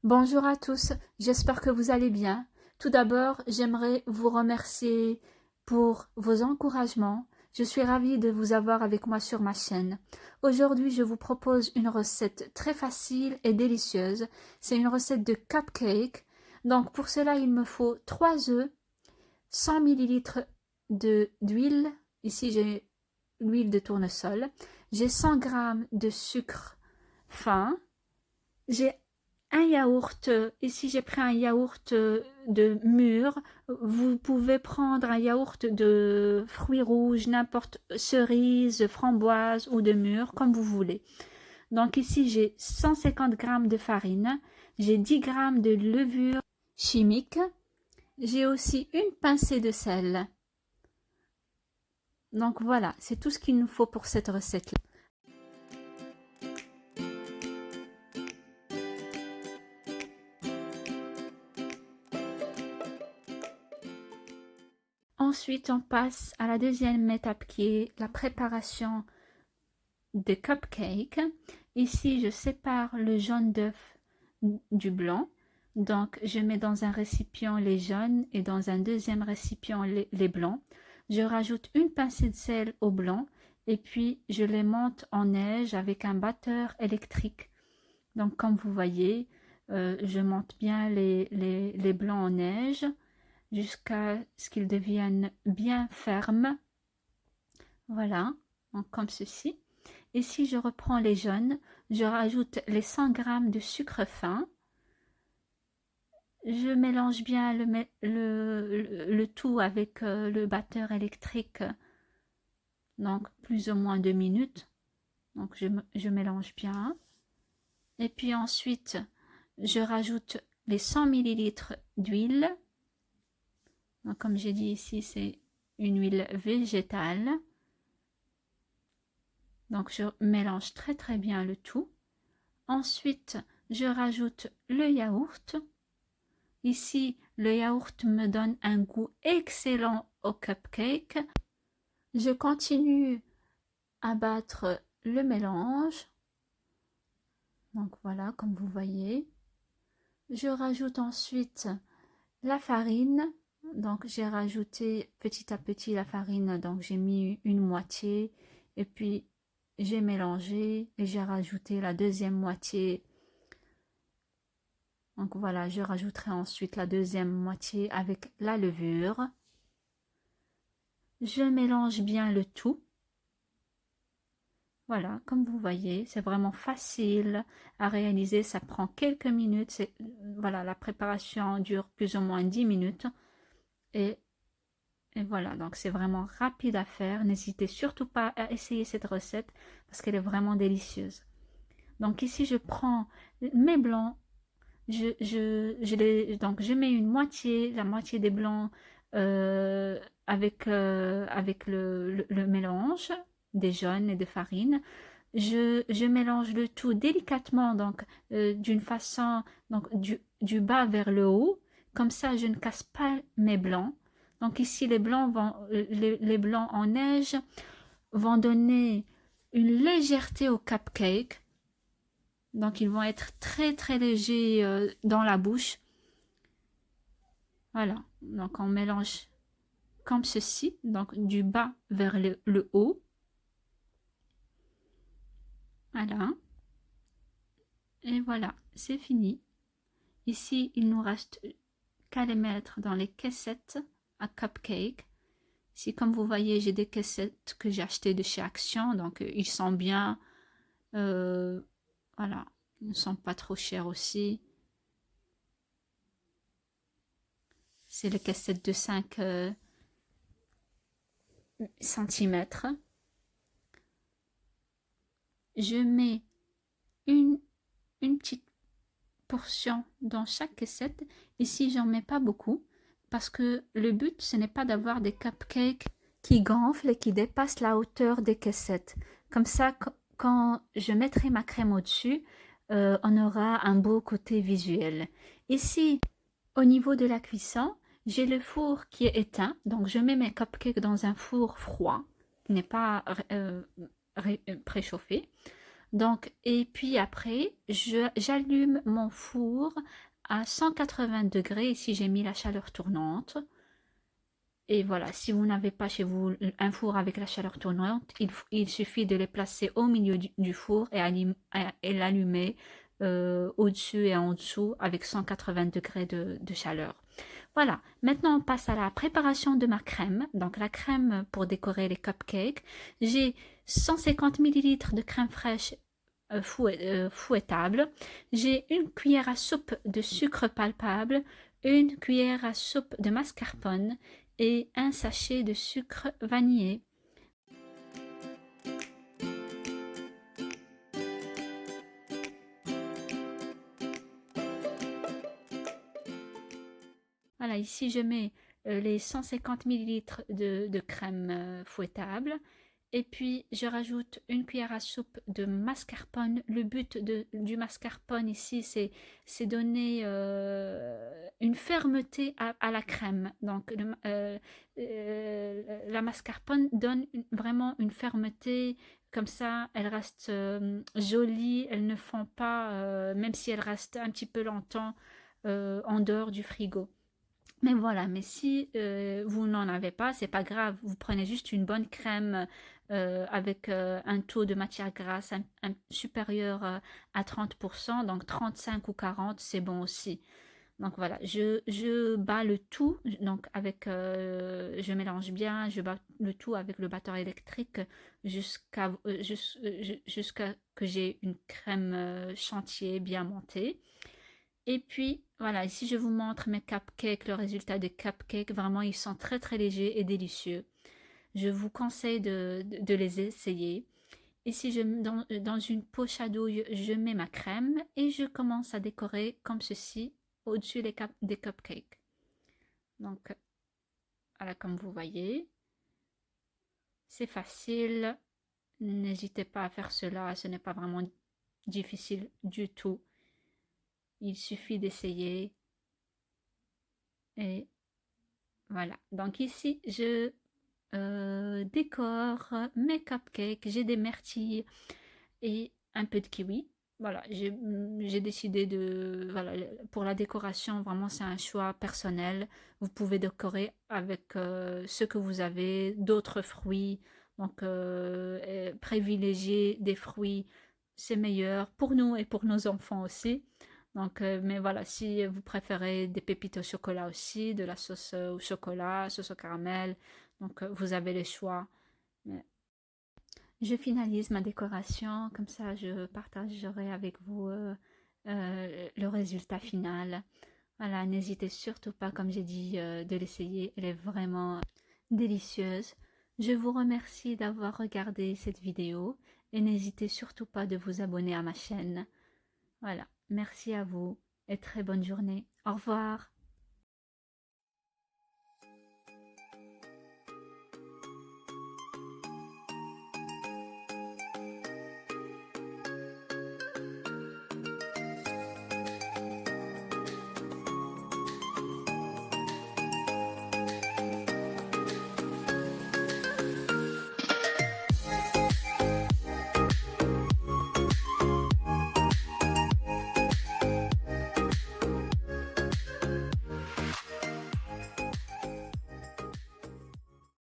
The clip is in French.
Bonjour à tous, j'espère que vous allez bien. Tout d'abord, j'aimerais vous remercier pour vos encouragements. Je suis ravie de vous avoir avec moi sur ma chaîne. Aujourd'hui, je vous propose une recette très facile et délicieuse. C'est une recette de cupcake. Donc pour cela, il me faut 3 œufs, 100 millilitres d'huile. Ici, j'ai l'huile de tournesol. J'ai 100 g de sucre fin. J'ai un yaourt, ici j'ai pris un yaourt de mûr. Vous pouvez prendre un yaourt de fruits rouges, n'importe, cerise, framboise ou de mûr, comme vous voulez. Donc ici j'ai 150 g de farine, j'ai 10 g de levure chimique, j'ai aussi une pincée de sel. Donc voilà, c'est tout ce qu'il nous faut pour cette recette-là. Ensuite, on passe à la deuxième étape qui est la préparation des cupcakes. Ici, je sépare le jaune d'œuf du blanc. Donc, je mets dans un récipient les jaunes et dans un deuxième récipient les blancs. Je rajoute une pincée de sel au blanc et puis je les monte en neige avec un batteur électrique. Donc, comme vous voyez, je monte bien les blancs en neige jusqu'à ce qu'ils deviennent bien fermes. Voilà, donc comme ceci. Et si je reprends les jaunes, je rajoute les 100 g de sucre fin. Je mélange bien le tout avec le batteur électrique, donc plus ou moins 2 minutes. Donc je mélange bien. Et puis ensuite, je rajoute les 100 millilitres d'huile. Comme j'ai dit ici, c'est une huile végétale. Donc je mélange très bien le tout. Ensuite, je rajoute le yaourt. Ici, le yaourt me donne un goût excellent au cupcake. Je continue à battre le mélange. Donc voilà, comme vous voyez. Je rajoute ensuite la farine. Donc j'ai rajouté petit à petit la farine. Donc j'ai mis une moitié et puis j'ai mélangé et j'ai rajouté la deuxième moitié. Donc voilà, je rajouterai ensuite la deuxième moitié avec la levure. Je mélange bien le tout. Voilà, comme vous voyez, c'est vraiment facile à réaliser. Ça prend quelques minutes. Voilà, la préparation dure plus ou moins 10 minutes. Et voilà, donc c'est vraiment rapide à faire. N'hésitez surtout pas à essayer cette recette parce qu'elle est vraiment délicieuse. Donc ici, je prends mes blancs. Donc je mets la moitié des blancs avec le mélange des jaunes et de farine. Je mélange le tout délicatement, donc d'une façon, donc du bas vers le haut. Comme ça, je ne casse pas mes blancs. Donc ici, les blancs en neige vont donner une légèreté au cupcake. Donc, ils vont être très légers dans la bouche. Voilà. Donc, on mélange comme ceci. Donc, du bas vers le haut. Voilà. Et voilà, c'est fini. Ici, il nous reste qu'à les mettre dans les caissettes à cupcake. Ici, comme vous voyez, j'ai des caissettes que j'ai achetées de chez Action. Donc, ils sont bien. Voilà. Ils ne sont pas trop chers aussi. C'est les cassettes de 5 cm. Je mets une petite portion dans chaque cassette. Ici, j'en mets pas beaucoup parce que le but, ce n'est pas d'avoir des cupcakes qui gonflent et qui dépassent la hauteur des cassettes. Comme ça, quand je mettrai ma crème au-dessus, on aura un beau côté visuel. Ici, au niveau de la cuisson, j'ai le four qui est éteint. Donc, je mets mes cupcakes dans un four froid qui n'est pas préchauffé. Donc, et puis après, j'allume mon four à 180 degrés. Ici, j'ai mis la chaleur tournante. Et voilà, si vous n'avez pas chez vous un four avec la chaleur tournante, il suffit de les placer au milieu du four et l'allumer au-dessus et en dessous avec 180 degrés de chaleur. Voilà, maintenant on passe à la préparation de ma crème. Donc la crème pour décorer les cupcakes. J'ai 150 millilitres de crème fraîche fouettable. J'ai une cuillère à soupe de sucre palpable, une cuillère à soupe de mascarpone et un sachet de sucre vanillé. Voilà, ici je mets les 150 millilitres de crème fouettable et puis je rajoute une cuillère à soupe de mascarpone. Le but du mascarpone ici, c'est donner une fermeté à la crème. Donc la mascarpone donne vraiment une fermeté. Comme ça, elle reste jolie, elle ne fond pas, même si elle reste un petit peu longtemps en dehors du frigo. Mais voilà, mais si vous n'en avez pas, c'est pas grave. Vous prenez juste une bonne crème avec un taux de matière grasse supérieur à 30%, donc 35 ou 40, c'est bon aussi. Donc voilà, je bats le tout, donc je mélange bien, je bats le tout avec le batteur électrique jusqu'à que j'ai une crème chantier bien montée. Et puis, voilà, ici je vous montre mes cupcakes, le résultat des cupcakes. Vraiment, ils sont très très légers et délicieux. Je vous conseille de les essayer. Ici, dans une poche à douille, je mets ma crème et je commence à décorer comme ceci au-dessus des cupcakes. Donc, voilà, comme vous voyez, c'est facile. N'hésitez pas à faire cela, ce n'est pas vraiment difficile du tout. Il suffit d'essayer et voilà. Donc ici, je décore mes cupcakes. J'ai des myrtilles et un peu de kiwi. Voilà, j'ai décidé de... Voilà, pour la décoration, vraiment, c'est un choix personnel. Vous pouvez décorer avec ce que vous avez, d'autres fruits. Donc, privilégier des fruits, c'est meilleur pour nous et pour nos enfants aussi. Donc, mais voilà, si vous préférez des pépites au chocolat aussi, de la sauce au chocolat, sauce au caramel, donc vous avez les choix. Mais je finalise ma décoration, comme ça je partagerai avec vous le résultat final. Voilà, n'hésitez surtout pas, comme j'ai dit, de l'essayer. Elle est vraiment délicieuse. Je vous remercie d'avoir regardé cette vidéo et n'hésitez surtout pas de vous abonner à ma chaîne. Voilà, merci à vous et très bonne journée. Au revoir.